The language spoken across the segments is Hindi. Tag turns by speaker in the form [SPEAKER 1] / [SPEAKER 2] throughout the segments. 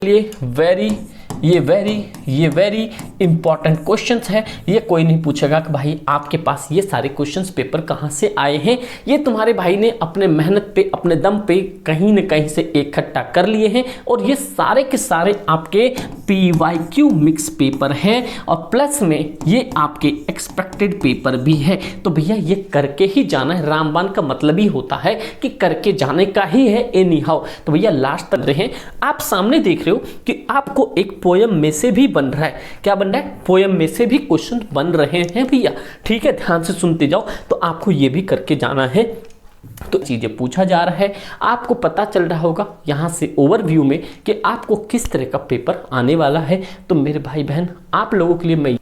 [SPEAKER 1] लिए ये वेरी इंपॉर्टेंट क्वेश्चंस है। ये कोई नहीं पूछेगा कि भाई आपके पास ये सारे क्वेश्चंस पेपर कहाँ से आए हैं। ये तुम्हारे भाई ने अपने मेहनत पे, अपने दम पे कहीं न कहीं से इकट्ठा कर लिए हैं और ये सारे के सारे आपके PYQ मिक्स पेपर हैं और प्लस में ये आपके एक्सपेक्टेड पेपर भी है। तो भैया ये करके ही जाना है। रामबाण का मतलब ही होता है कि करके जाने का ही है एनी हाउ। तो भैया लास्ट तक रहे। आप सामने देख रहे हो कि आपको एक पोयम में से भी बन रहा है। क्या बन रहा है? पोयम में से भी क्वेश्चन बन रहे हैं भैया। ठीक है, ध्यान से सुनते जाओ। तो आपको ये भी करके जाना है। तो चीजें पूछा जा रहा है, आपको पता चल रहा होगा यहां से ओवरव्यू में कि आपको किस तरह का पेपर आने वाला है। तो मेरे भाई बहन, आप लोगों के लिए मैं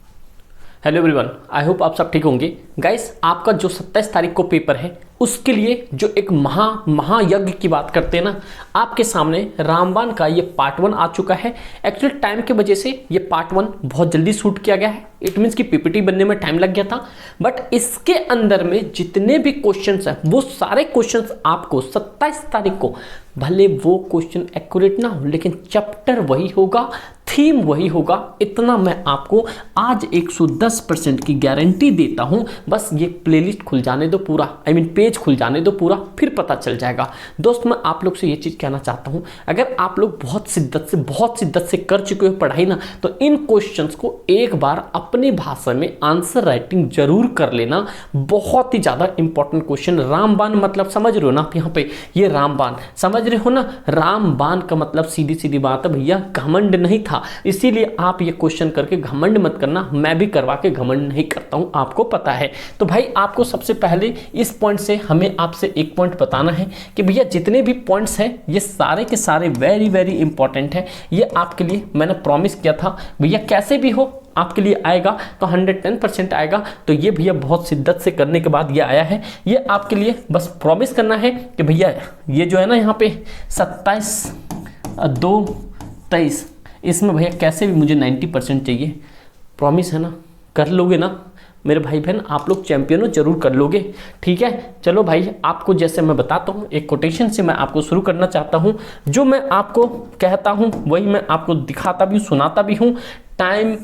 [SPEAKER 1] हेलो एवरीवन, आई होप आप सब ठीक होंगे। गाइस, आपका जो 27 तारीख को पेपर है उसके लिए जो एक महायज्ञ की बात करते हैं ना, आपके सामने रामबाण का ये पार्ट 1 आ चुका है। एक्चुअली टाइम की वजह से ये पार्ट 1 बहुत जल्दी शूट किया गया है। इट मीन्स कि PPT बनने में टाइम लग गया था, बट इसके अंदर में जितने भी क्वेश्चंस हैं वो सारे क्वेश्चंस आपको 27 तारीख को, भले वो क्वेश्चन एक्यूरेट ना हो लेकिन चैप्टर वही होगा, थीम वही होगा। इतना मैं आपको आज 110% की गारंटी देता हूं। बस ये प्लेलिस्ट खुल जाने दो पूरा, पेज खुल जाने दो पूरा, फिर पता चल जाएगा। दोस्त, मैं आप लोग से ये चीज कहना चाहता हूं, अगर आप लोग बहुत शिद्दत से कर चुके हो पढ़ाई ना, तो इन क्वेश्चंस को एक बार अपनी भाषा में आंसर राइटिंग जरूर कर लेना। बहुत ही ज्यादा इंपॉर्टेंट क्वेश्चन। रामबाण मतलब समझ रहे हो ना आप? यहाँ पे ये रामबाण समझ रहे हो ना? रामबाण का मतलब सीधी सीधी बात है भैया, घमंड नहीं था। इसीलिए आप ये क्वेश्चन करके घमंड मत करना। मैं भी करवा के घमंड नहीं करता हूं, आपको पता है। तो भाई आपको सबसे पहले इस पॉइंट से हमें आपसे एक पॉइंट बताना है कि भैया जितने भी पॉइंट्स हैं ये सारे के सारे वेरी इंपॉर्टेंट है। ये आपके लिए मैंने प्रॉमिस किया था भैया, कैसे भी हो आपके लिए आएगा तो 110% आएगा। तो ये भैया बहुत शिद्दत से करने के बाद ये आया है। ये आपके लिए बस प्रॉमिस करना है कि भैया ये जो है ना यहाँ पे 27/2/23, इसमें भैया कैसे भी मुझे 90% चाहिए। प्रॉमिस है ना? कर लोगे ना मेरे भाई बहन? आप लोग चैंपियन हो, जरूर कर लोगे। ठीक है, चलो भाई, आपको जैसे मैं बताता हूँ, एक कोटेशन से मैं आपको शुरू करना चाहता हूँ। जो मैं आपको कहता हूँ वही मैं आपको दिखाता भी हूँ, सुनाता भी हूँ। टाइम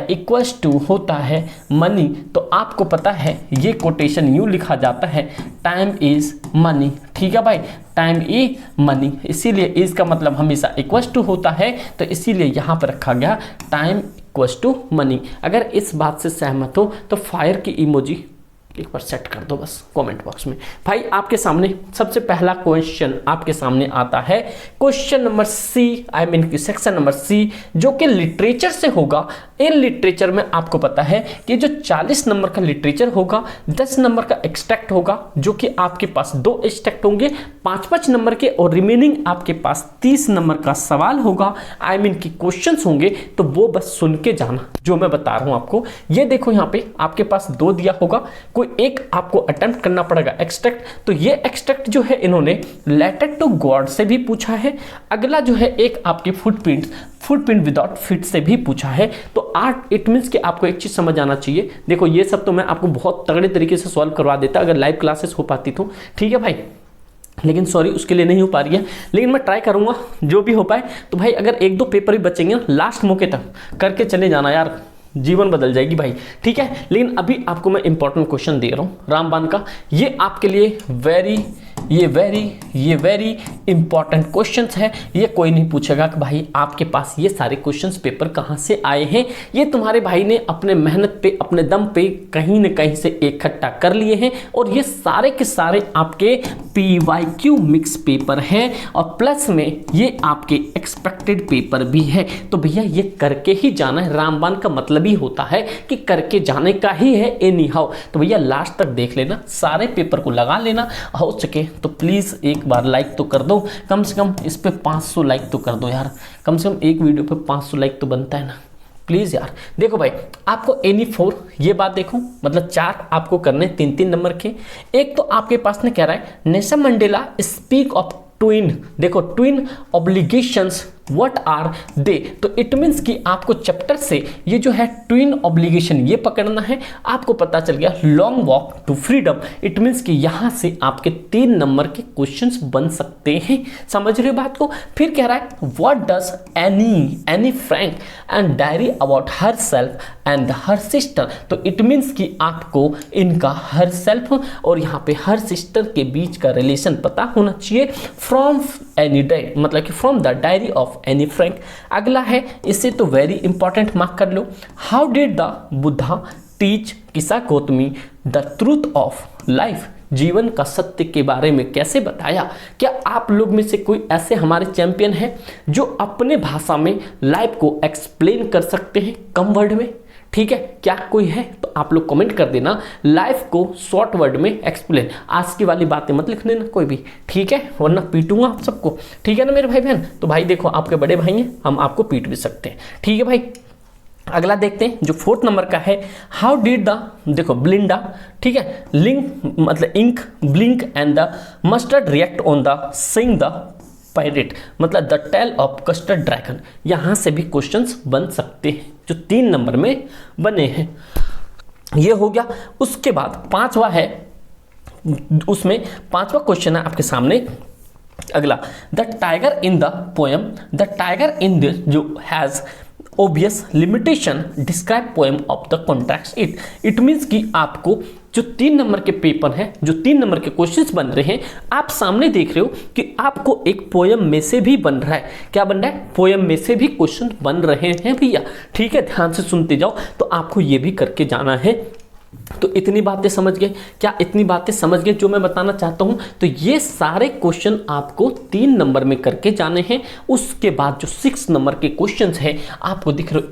[SPEAKER 1] इक्वल्स टू होता है मनी। तो आपको पता है ये कोटेशन यूँ लिखा जाता है, टाइम इज मनी। ठीक है भाई, टाइम इज मनी। इसीलिए इज का मतलब हमेशा इक्वल्स टू होता है, तो इसीलिए यहाँ पर रखा गया टाइम इक्वल्स टू मनी। अगर इस बात से सहमत हो तो फायर की इमोजी एक बार सेट कर दो बस कमेंट बॉक्स में। भाई आपके सामने सबसे पहला क्वेश्चन आपके सामने आता है, question number C, section number C, जो कि लिटरेचर से होगा। इन लिटरेचर में आपको पता है कि जो 40 नंबर का लिटरेचर होगा, 10 नंबर का एक्सट्रैक्ट होगा, जो कि आपके पास 2 एक्सट्रैक्ट होंगे 5-5 नंबर के, और रिमेनिंग आपके पास 30 नंबर का सवाल होगा, कि क्वेश्चंस होंगे। तो वो बस सुन के जाना जो मैं बता रहा हूं आपको। ये देखो यहाँ पे आपके पास 2 दिया होगा, कोई एक आपको अटेम्प्ट करना पड़ेगा एक्सट्रैक्ट। तो ये एक्सट्रैक्ट जो है इन्होंने लेटर टू गॉड से भी पूछा है। अगला जो है एक आपके फुटप्रिंट विदाउट फिट से भी पूछा है। तो आर्ट, इट मीन्स कि आपको एक चीज समझ आना चाहिए। देखो ये सब तो मैं आपको बहुत तगड़े तरीके से सॉल्व करवा देता अगर लाइव क्लासेस हो पाती तो। ठीक है भाई, लेकिन सॉरी उसके लिए नहीं हो पा रही है, लेकिन मैं ट्राई करूंगा जो भी हो पाए। तो भाई अगर 1-2 पेपर भी बचेंगे ना, लास्ट मौके तक करके चले जाना यार, जीवन बदल जाएगी भाई। ठीक है, लेकिन अभी आपको मैं इंपॉर्टेंट क्वेश्चन दे रहा हूँ रामबाण का। ये आपके लिए वेरी इंपॉर्टेंट क्वेश्चंस है। ये कोई नहीं पूछेगा कि भाई आपके पास ये सारे क्वेश्चंस पेपर कहाँ से आए हैं। ये तुम्हारे भाई ने अपने मेहनत पे, अपने दम पे कहीं न कहीं से इकट्ठा कर लिए हैं और ये सारे के सारे आपके PYQ मिक्स पेपर हैं और प्लस में ये आपके एक्सपेक्टेड पेपर भी है। तो भैया ये करके ही जाना है। रामबाण का मतलब ही होता है कि करके जाने का ही है एनी हाउ। तो भैया लास्ट तक देख लेना, सारे पेपर को लगा लेना। हो सके तो प्लीज एक बार लाइक तो कर दो, कम से कम इस पे 500 लाइक तो कर दो यार। कम से कम एक वीडियो पे 500 लाइक तो बनता है ना, प्लीज यार। देखो भाई आपको एनी 4 ये बात देखो, मतलब 4 आपको करने 3-3 नंबर के। एक तो आपके पास ने कह रहा है Nelson Mandela speak of twin, देखो twin obligations what are they. तो इट मीन्स कि आपको चैप्टर से ये जो है ट्विन ऑब्लिगेशन ये पकड़ना है। आपको पता चल गया long walk to freedom, it means कि यहां से आपके 3 नंबर के क्वेश्चंस बन सकते हैं। समझ रहे हो बात को। फिर कह रहा है what does Anne Frank and diary about her self and her sister. तो इट मीन्स कि आपको इनका हर सेल्फ और यहाँ पे हर सिस्टर के बीच का रिलेशन पता होना चाहिए। फ्रॉम एनी डे मतलब कि from the diary of Anne Frank. अगला है, इससे तो वेरी इंपॉर्टेंट मार्क कर लो। How did the Buddha teach Kisa Gautami the truth of life. जीवन का सत्य के बारे में कैसे बताया। क्या आप लोग में से कोई ऐसे हमारे चैंपियन हैं जो अपने भाषा में लाइफ को एक्सप्लेन कर सकते हैं कम वर्ड में। ठीक है, क्या कोई है तो आप लोग कमेंट कर देना, लाइफ को शॉर्ट वर्ड में एक्सप्लेन। आज की वाली बातें मत लिख देना कोई भी, ठीक है, वरना पीटूंगा आप सबको। ठीक है ना मेरे भाई बहन। तो भाई देखो आपके बड़े भाई हैं, हम आपको पीट भी सकते हैं। ठीक है भाई। अगला देखते हैं जो 4th नंबर का है। हाउ डिड द, देखो ब्लिंडा, ठीक है, लिंक मतलब ink blink and the mustard react on the sing the pirate मतलब the tale of custard dragon. यहां से भी क्वेश्चंस बन सकते हैं जो 3 नंबर में बने हैं। ये हो गया। उसके बाद 5वां है, उसमें 5वां क्वेश्चन है आपके सामने। अगला, the tiger in the poem, the tiger in this जो has obvious limitation describe poem of the contracts it means कि आपको जो 3 नंबर के पेपर हैं, जो 3 नंबर के क्वेश्चंस बन रहे हैं, आप सामने देख रहे हो कि आपको एक पोयम में से भी बन रहा है। क्या बन रहा है? पोयम में से भी क्वेश्चन बन रहे हैं भैया। ठीक है, ध्यान से सुनते जाओ। तो आपको ये भी करके जाना है। तो इतनी बातें समझ गए क्या? इतनी बातें समझ गए जो मैं बताना चाहता हूं। तो ये सारे क्वेश्चन आपको 3 नंबर में करके जाने हैं। उसके बाद जो 6 नंबर के क्वेश्चंस हैं आपको दिख रहे हो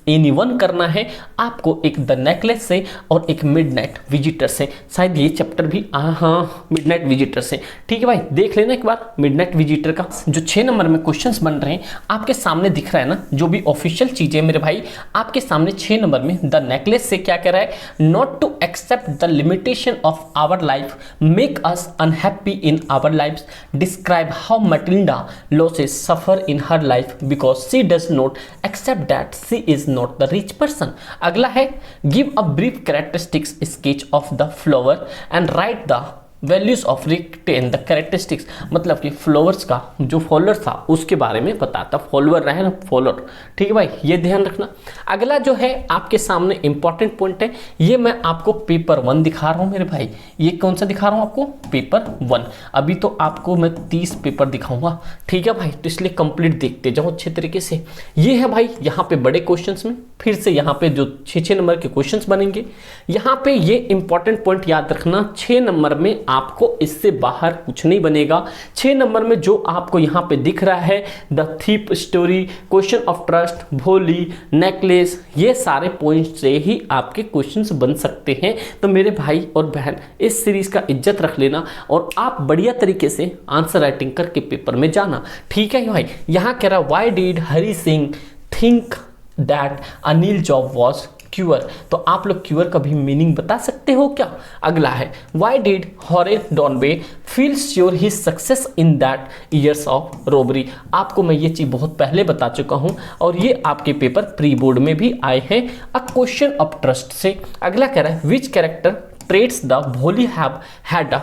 [SPEAKER 1] एनी वन करना है आपको, एक द नेकलेस से और एक मिडनाइट विजिटर से। शायद ये चैप्टर भी हाँ मिडनाइट विजिटर से। ठीक है भाई, देख लेना एक बार मिडनाइट विजिटर का। जो 6 नंबर में क्वेश्चंस बन रहे हैं आपके सामने दिख रहा है ना, जो भी ऑफिशियल चीजें मेरे भाई आपके सामने 6 नंबर में द नेकलेस से क्या कह रहा है, not to accept the limitation of our life make us unhappy in our lives, describe how Matilda losses suffer in her life because she does not accept that she is not the rich person. अगला है give a brief characteristics sketch of the flower and write the values of written the characteristics मतलब कि फ्लोवर्स का जो फॉलोअर था उसके बारे में बताता। फॉलोअर रहे ना, फॉलोअर। ठीक है भाई, ये ध्यान रखना। अगला जो है आपके सामने इंपॉर्टेंट पॉइंट है, ये मैं आपको पेपर 1 दिखा रहा हूँ मेरे भाई। ये कौन सा दिखा रहा हूँ आपको? पेपर 1। अभी तो आपको मैं 30 पेपर दिखाऊंगा। ठीक है भाई, तो इसलिए कंप्लीट देखते जाओ अच्छे तरीके से। ये है भाई यहाँ पे बड़े क्वेश्चंस में, फिर से यहाँ पे जो 6 नंबर के क्वेश्चंस बनेंगे। यहाँ पे ये इंपॉर्टेंट पॉइंट याद रखना, 6 नंबर में आपको इससे बाहर कुछ नहीं बनेगा। 6 नंबर में जो आपको यहाँ पे दिख रहा है the thief story, question of trust, भोली, नेकलेस, ये सारे पॉइंट से ही आपके क्वेश्चंस बन सकते हैं। तो मेरे भाई और बहन इस सीरीज का इज्जत रख लेना और आप बढ़िया तरीके से आंसर राइटिंग करके पेपर में जाना। ठीक है भाई। यहाँ कह रहा why did Hari Singh think that Anil job was queer. तो आप लोग क्यूअर का भी मीनिंग बता सकते हो क्या? अगला है why did Horace Danby feel sure he success in that years of robbery. आपको मैं ये चीज बहुत पहले बता चुका हूं और ये आपके पेपर प्री बोर्ड में भी आए हैं। अ क्वेश्चन ऑफ ट्रस्ट से अगला कह रहा है which character traits the Bholi have had a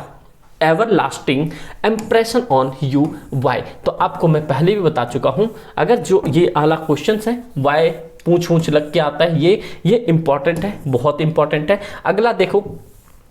[SPEAKER 1] everlasting impression on you why. तो आपको मैं पहले भी बता चुका हूं, अगर जो ये आला क्वेश्चन है वाई पूछ लग के आता है, ये इंपॉर्टेंट है, बहुत इंपॉर्टेंट है। अगला देखो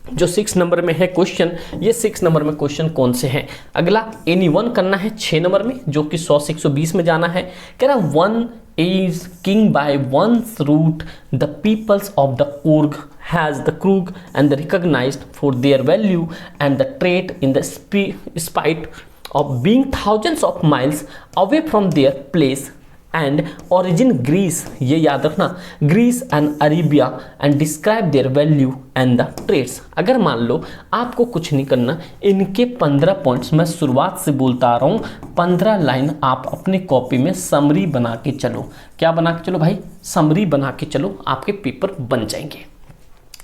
[SPEAKER 1] जो 6 नंबर में है क्वेश्चन, ये 6 नंबर में क्वेश्चन कौन से हैं? अगला एनी वन करना है 6 नंबर में, जो कि 100 से 120 में जाना है। कह रहा one is king by one's root, the peoples of the Kurg has the Krug and the recognized for their value and the trait in the spite of being thousands of miles away from their place and origin Greece, ये याद रखना, Greece and Arabia and describe their value and the traits। अगर मान लो आपको कुछ नहीं करना, इनके 15 पॉइंट्स मैं शुरुआत से बोलता आ रहा हूँ, 15 लाइन आप अपनी कॉपी में समरी बना के चलो। क्या बना के चलो भाई? समरी बना के चलो, आपके पेपर बन जाएंगे।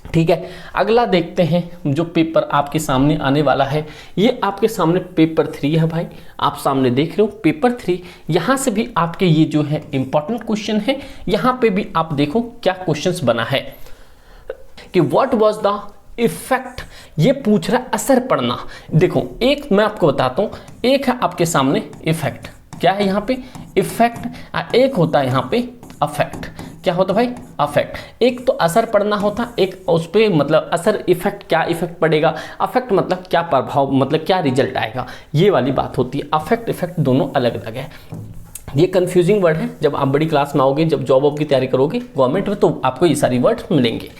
[SPEAKER 1] ठीक है, अगला देखते हैं जो पेपर आपके सामने आने वाला है। ये आपके सामने पेपर 3 है भाई, आप सामने देख रहे हो पेपर 3। यहाँ से भी आपके ये जो है इंपॉर्टेंट क्वेश्चन है। यहाँ पे भी आप देखो क्या क्वेश्चंस बना है कि व्हाट वाज द इफेक्ट, ये पूछ रहा है असर पड़ना। देखो एक मैं आपको बताता हूँ, एक है आपके सामने इफेक्ट, क्या है यहाँ पे इफेक्ट, एक होता है यहाँ पे अफेक्ट। क्या होता भाई अफेक्ट, एक तो असर पड़ना होता, एक उस पर मतलब असर, इफेक्ट क्या इफेक्ट पड़ेगा, अफेक्ट मतलब क्या प्रभाव, मतलब क्या रिजल्ट आएगा, ये वाली बात होती है। अफेक्ट इफेक्ट दोनों अलग अलग है, ये कंफ्यूजिंग वर्ड है। जब आप बड़ी क्लास में आओगे, जब जॉब की तैयारी करोगे गवर्नमेंट में, तो आपको ये सारी वर्ड्स मिलेंगे।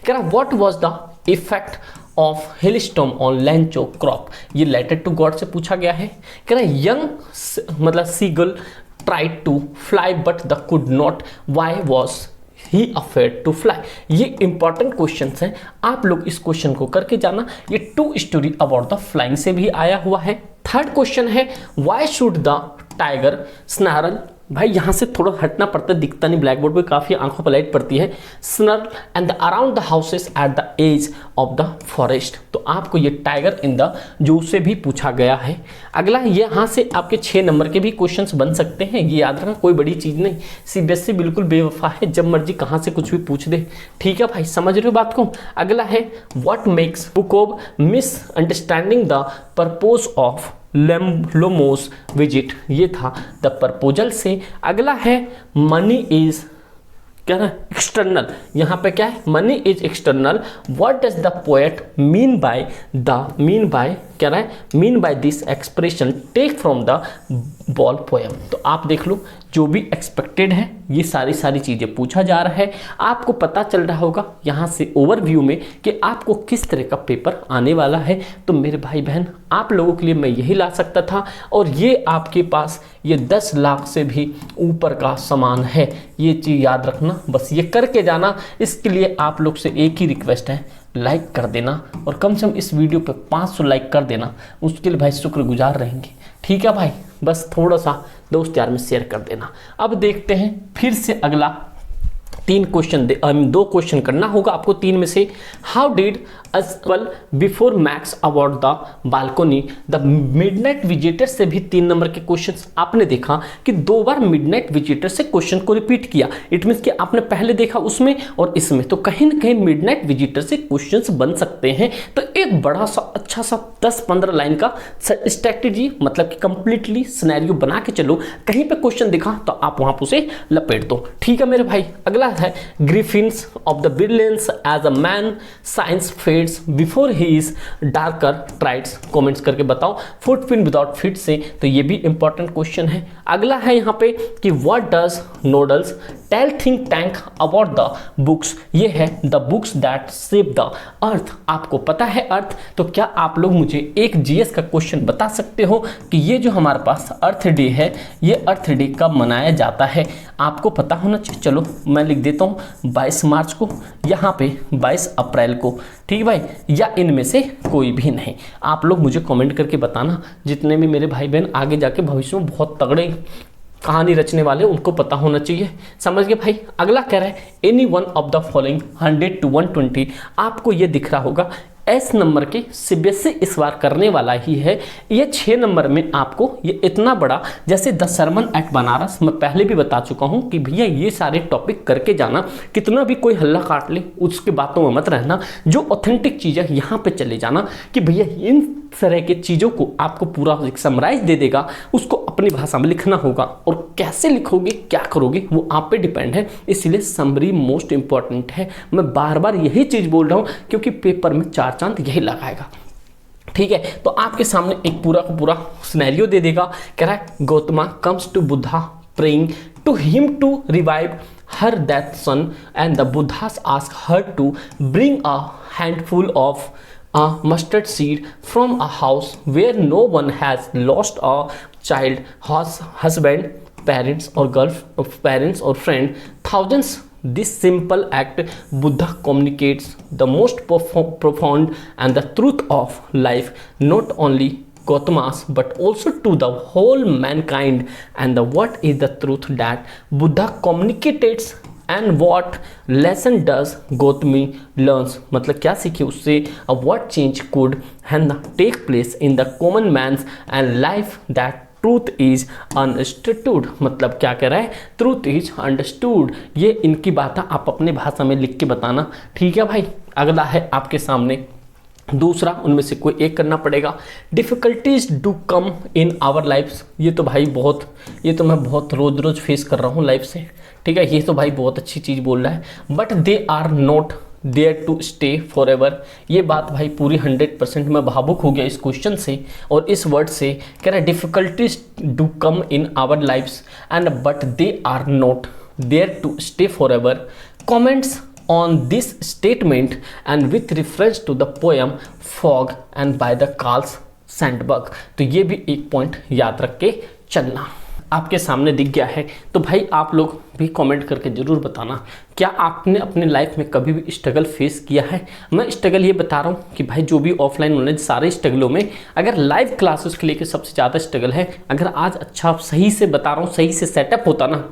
[SPEAKER 1] कह रहा what was the effect of hailstorm on लैंचो crop, ये लेटर टू गॉड से पूछा गया है। कह रहा यंग मतलब seagull tried to fly but the could not, why was he afraid to fly। ये इंपॉर्टेंट क्वेश्चंस हैं, आप लोग इस क्वेश्चन को करके जाना। ये two story about the flying से भी आया हुआ है। थर्ड क्वेश्चन है why should the tiger snarl, भाई यहाँ से थोड़ा हटना पड़ता है, दिखता नहीं, ब्लैक बोर्ड पे काफ़ी आंखों पर लाइट पड़ती है। Snarl and the around the houses at the edge of the forest, तो आपको ये टाइगर इन द जू से भी पूछा गया है। अगला ये यहाँ से आपके 6 नंबर के भी क्वेश्चंस बन सकते हैं, ये याद रखना, कोई बड़ी चीज़ नहीं। सीबीएसई बिल्कुल बेवफा है, जब मर्जी कहाँ से कुछ भी पूछ दे। ठीक है भाई, समझ रहे हो बात को। अगला है what makes Bukob misunderstanding the purpose of Lomov's visit, ये था द प्रपोजल से। अगला है मनी इज क्या है एक्सटर्नल, यहाँ पे क्या है money is external, what does the poet mean by क्या है mean by this expression take from the ball poem. तो आप देख लो जो भी एक्सपेक्टेड है ये सारी चीज़ें पूछा जा रहा है। आपको पता चल रहा होगा यहाँ से ओवरव्यू में कि आपको किस तरह का पेपर आने वाला है। तो मेरे भाई बहन आप लोगों के लिए मैं यही ला सकता था, और ये आपके पास ये 10 लाख से भी ऊपर का सामान है, ये चीज़ याद रखना, बस ये करके जाना। इसके लिए आप लोग से एक ही रिक्वेस्ट है, लाइक कर देना, और कम से कम इस वीडियो पे 500 लाइक कर देना, उसके लिए भाई शुक्रगुजार रहेंगे। ठीक है भाई, बस थोड़ा सा दोस्त यार में शेयर कर देना। अब देखते हैं फिर से अगला 2 क्वेश्चन करना होगा आपको 3 में से। How did Ausable before Max about the balcony the midnight visitor से भी 3 नंबर के क्वेश्चन आपने देखा कि 2 बार मिडनाइट विजिटर से क्वेश्चन को रिपीट किया। इट मीन्स कि आपने पहले देखा उसमें और इसमें, तो कहीं ना कहीं मिडनाइट विजिटर से क्वेश्चंस बन सकते हैं। तो एक बड़ा सा अच्छा सा 10-15 लाइन का स्ट्रैटेजी, मतलब कि कंप्लीटली सिनेरियो बना के चलो, कहीं पे क्वेश्चन दिखा तो आप वहां पर उसे लपेट दो। ठीक है मेरे भाई। अगला है griffins of the brilliance as a man science fades before he is darker strides, comments करके बताओ। फुटप्रिंट विदाउट फीट से, तो ये भी इंपॉर्टेंट क्वेश्चन है। अगला है यहाँ पे कि what does noodles tell think tank about the books, ये है the books that shape the earth. आपको पता है अर्थ, तो क्या आप लोग मुझे एक जीएस का क्वेश्चन बता सकते हो कि ये जो हमारे पास अर्थ डे है, ये अर्थ डे कब मनाया जाता है? आपको पता होना चाहिए। चलो मैं लिख देता हूँ 22 मार्च को, यहाँ पे 22 अप्रैल को। ठीक है भाई, या इनमें से कोई भी नहीं। आप लोग मुझे कमेंट करके बताना, जितने भी मेरे भाई बहन आगे जाके भविष्य में बहुत तगड़े कहानी रचने वाले, उनको पता होना चाहिए। समझ गए भाई। अगला कह रहा है any one of the following 100 to 120, आपको ये दिख रहा होगा एस नंबर के सीबीएसई इस बार करने वाला ही है। ये 6 नंबर में आपको ये इतना बड़ा, जैसे द सरमन एट बनारस, मैं पहले भी बता चुका हूँ कि भैया ये सारे टॉपिक करके जाना, कितना भी कोई हल्ला काट ले उसके बातों में मत रहना। जो ऑथेंटिक चीज़ है यहाँ पे चले जाना कि भैया इन तरह के चीज़ों को आपको पूरा एक समराइज दे देगा, उसको अपनी भाषा में लिखना होगा, और कैसे लिखोगे क्या करोगे वो आप पे डिपेंड है। इसलिए समरी मोस्ट इंपॉर्टेंट है। मैं बार बार यही चीज़ बोल रहा हूँ क्योंकि पेपर में 4 चांद यही लगाएगा। ठीक है, तो आपके सामने एक पूरा का पूरा सिनेरियो दे देगा। कह रहा है Gautama comes to Buddha praying to him to revive her that son and the Buddha's ask her to bring a handful of a mustard seed from a house where no one has lost a child, husband, parents or friend, thousands. This simple act Buddha communicates the most profound and the truth of life, not only Gautama's but also to the whole mankind. And what is the truth that Buddha communicates and what lesson does Gautami learns, मतलब क्या सीखे उससे, what change could hand take place in the common man's and life that truth is understood, मतलब क्या कह रहा है, ट्रूथ इज अंडरस्टूड। ये इनकी बातें आप अपने भाषा में लिख के बताना, ठीक है भाई। अगला है आपके सामने दूसरा, उनमें से कोई एक करना पड़ेगा। Difficulties do come in our lifes, ये तो भाई बहुत, ये तो मैं बहुत रोज रोज फेस कर रहा हूँ लाइफ से, ठीक है। ये तो भाई बहुत अच्छी चीज़ बोल रहा है। But they are not there to stay forever, ये बात भाई पूरी 100% मैं भावुक हो गया इस क्वेश्चन से और इस वर्ड से। कह रहा है difficulties do come in our lifes and but they are not there to stay forever. Comments on this statement and with reference to the poem Fog and by the Carl Sandburg, तो ये भी एक पॉइंट याद रख के चलना। आपके सामने दिख गया है, तो भाई आप लोग भी कमेंट करके ज़रूर बताना क्या आपने अपने लाइफ में कभी भी स्ट्रगल फेस किया है। मैं स्ट्रगल ये बता रहा हूँ कि भाई जो भी ऑफलाइन नॉलेज सारे स्ट्रगलों में अगर लाइव क्लासेस के लिए सबसे ज़्यादा स्ट्रगल है, अगर आज अच्छा सही से बता रहा हूँ, सही से सेटअप होता ना,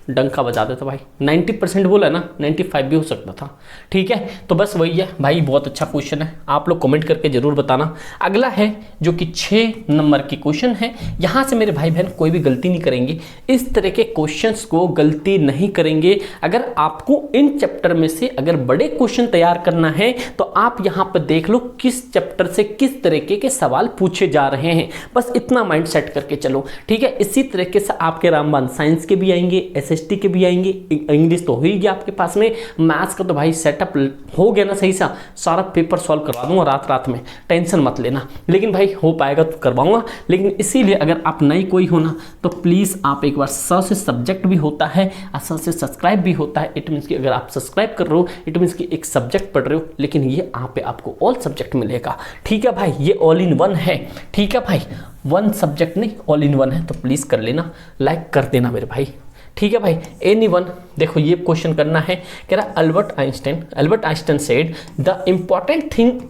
[SPEAKER 1] डंका बजा देता भाई। 90% बोला ना, 95 भी हो सकता था, ठीक है। तो बस वही है भाई, बहुत अच्छा क्वेश्चन है, आप लोग कमेंट करके जरूर बताना। अगला है जो कि 6 नंबर की क्वेश्चन है, यहाँ से मेरे भाई बहन कोई भी गलती नहीं करेंगे, इस तरह के क्वेश्चंस को गलती नहीं करेंगे। अगर आपको इन चैप्टर में से अगर बड़े क्वेश्चन तैयार करना है तो आप यहाँ पर देख लो किस चैप्टर से किस तरीके के सवाल पूछे जा रहे हैं, बस इतना माइंड सेट करके चलो, ठीक है। इसी तरीके से आपके रामबाण साइंस के भी आएंगे, एसएसटी के भी आएंगे, इंग्लिश तो हो ही गया आपके पास में, मैथ्स का तो भाई सेटअप हो गया ना सही सा, सारा पेपर सॉल्व करवा दूंगा रात में, टेंशन मत लेना। लेकिन भाई हो पाएगा तो करवाऊंगा, लेकिन इसीलिए अगर आप नई कोई हो ना तो प्लीज़ आप एक बार स से सब्जेक्ट भी होता है और स से सब्सक्राइब भी होता है। इट मीन्स कि अगर आप सब्सक्राइब कर रहे हो इट मीन्स कि एक सब्जेक्ट पढ़ रहे हो, लेकिन ये यहाँ पे आपको ऑल सब्जेक्ट मिलेगा, ठीक है भाई। ये ऑल इन वन है, ठीक है भाई, वन सब्जेक्ट नहीं ऑल इन वन है, तो प्लीज़ कर लेना, लाइक कर देना मेरे भाई, ठीक है भाई। एनीवन, देखो ये क्वेश्चन करना है, कह रहा Albert Einstein said the important thing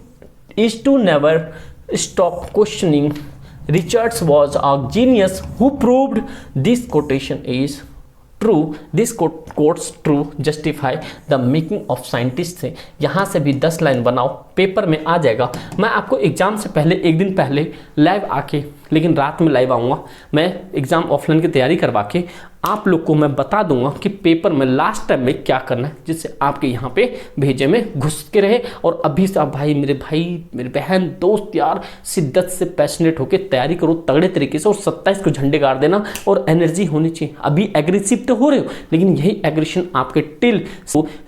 [SPEAKER 1] is to never stop questioning. Richards was a genius who proved this quotation is true, this quotes true justify the making of scientist से। यहाँ से भी 10 लाइन बनाओ, पेपर में आ जाएगा। मैं आपको एग्जाम से पहले एक दिन पहले लाइव आके, लेकिन रात में लाइव आऊँगा, मैं एग्ज़ाम ऑफलाइन की तैयारी करवा के आप लोग को मैं बता दूंगा कि पेपर में लास्ट टाइम में क्या करना है, जिससे आपके यहाँ पे भेजे में घुस के रहे। और अभी से आप भाई मेरे बहन दोस्त यार शिद्दत से पैशनेट होकर तैयारी करो तगड़े तरीके से, और 27 को झंडे गाड़ देना और एनर्जी होनी चाहिए। अभी एग्रेसिव तो हो रहे हो, लेकिन यही एग्रेशन आपके टिल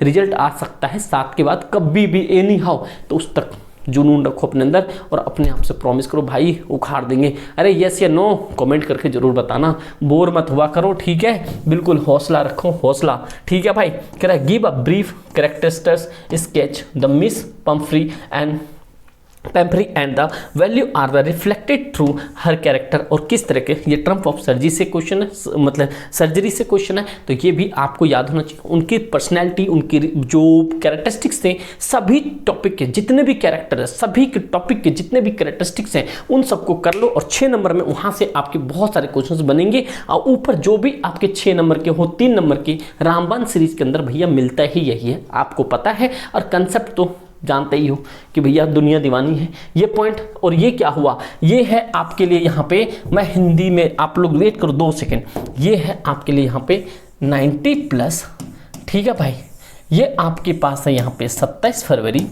[SPEAKER 1] रिजल्ट आ सकता है 7 के बाद कभी भी एनी हाउ, तो उस तक जुनून रखो अपने अंदर और अपने आप से प्रॉमिस करो भाई उखाड़ देंगे। अरे यस या नो कमेंट करके जरूर बताना, बोर मत हुआ करो, ठीक है, बिल्कुल हौसला रखो, हौसला, ठीक है भाई। कह रहा है give a brief characteristics sketch the miss Pomfrey and the value are the reflected through her character. और किस तरह के, ये ट्रम्प ऑफ सर्जरी से क्वेश्चन है, मतलब सर्जरी से क्वेश्चन है, तो ये भी आपको याद होना चाहिए। उनकी पर्सनैलिटी, उनकी जो कैरेक्टरिस्टिक्स थे, सभी टॉपिक के जितने भी कैरेक्टर है, सभी के टॉपिक के जितने भी कैरेक्टरिस्टिक्स हैं उन सबको कर लो, और 6 नंबर में वहाँ से आपके बहुत सारे क्वेश्चन बनेंगे। और ऊपर जो भी आपके 6 नंबर के हो, 3 नंबर की रामबाण सीरीज के अंदर भैया मिलता ही यही है, आपको पता है। और कंसेप्ट तो जानते ही हो कि भैया दुनिया दीवानी है। ये पॉइंट और ये क्या हुआ, ये है आपके लिए यहाँ पे, मैं हिंदी में, आप लोग वेट करो 2 सेकेंड, ये है आपके लिए यहाँ पे 90+, ठीक है भाई। ये आपके पास है यहाँ पे 27 फरवरी,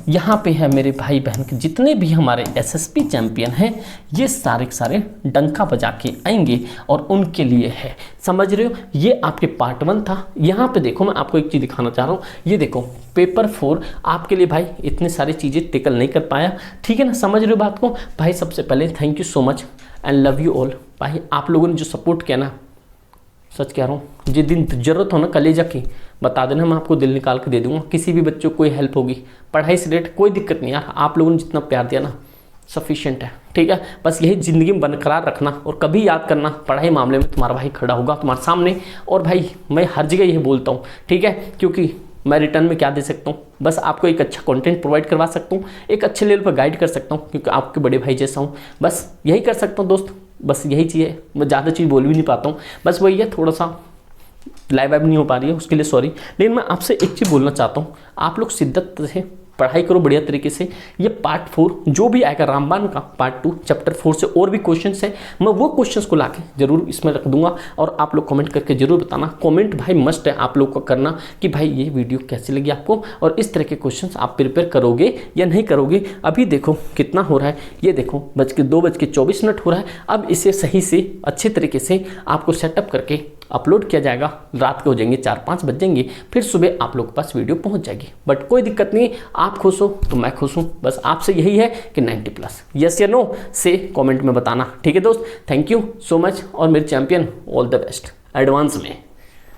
[SPEAKER 1] यहाँ पे है मेरे भाई बहन के जितने भी हमारे एसएसपी चैंपियन हैं, ये सारे के सारे डंका बजा के आएंगे और उनके लिए है, समझ रहे हो। ये आपके पार्ट 1 था। यहाँ पे देखो मैं आपको एक चीज़ दिखाना चाह रहा हूँ, ये देखो पेपर 4 आपके लिए भाई इतनी सारी चीज़ें टिकल नहीं कर पाया, ठीक है ना, समझ रहे हो बात को भाई। सबसे पहले thank you so much and love you all भाई। आप लोगों ने जो सपोर्ट किया ना, सच कह रहा हूँ, जिस दिन ज़रूरत हो ना कलेजा की बता देना, मैं आपको दिल निकाल के दे दूंगा। किसी भी बच्चों को कोई हेल्प होगी, पढ़ाई से रिलेटेड कोई दिक्कत नहीं यार, आप लोगों ने जितना प्यार दिया ना सफिशिएंट है, ठीक है। बस यही ज़िंदगी में बरकरार रखना और कभी याद करना, पढ़ाई मामले में तुम्हारा भाई खड़ा होगा तुम्हारे सामने। और भाई मैं हर जगह यही बोलता हूँ, ठीक है, क्योंकि मैं रिटर्न में क्या दे सकता हूँ, बस आपको एक अच्छा कंटेंट प्रोवाइड करवा सकता हूँ, एक अच्छे लेवल पर गाइड कर सकता हूँ, क्योंकि आपके बड़े भाई जैसा हूँ, बस यही कर सकता हूँ दोस्त। बस यही चीज़ है, मैं ज़्यादा चीज़ बोल भी नहीं पाता हूँ, बस वही है, थोड़ा सा लाइव नहीं हो पा रही है उसके लिए सॉरी। लेकिन मैं आपसे एक चीज़ बोलना चाहता हूँ, आप लोग शिद्दत से पढ़ाई करो बढ़िया तरीके से। ये पार्ट 4 जो भी आएगा रामबाण का पार्ट 2 चैप्टर 4 से और भी क्वेश्चंस हैं, मैं वो क्वेश्चंस को लाके जरूर इसमें रख दूंगा और आप लोग कमेंट करके जरूर बताना। कमेंट भाई मस्ट है आप लोग को करना कि भाई ये वीडियो कैसी लगी आपको और इस तरह के क्वेश्चंस आप प्रिपेयर करोगे या नहीं करोगे। अभी देखो कितना हो रहा है, ये देखो 2:24 हो रहा है। अब इसे सही से अच्छे तरीके से आपको सेटअप करके अपलोड किया जाएगा। रात के हो जाएंगे 4-5 बज जाएंगे, फिर सुबह आप लोग के पास वीडियो पहुंच जाएगी। बट कोई दिक्कत नहीं, आप खुश हो तो मैं खुश हूं। बस आपसे यही है कि 90+ यस या नो से कमेंट में बताना। ठीक है दोस्त, थैंक यू सो मच और मेरे champion all the best advance में।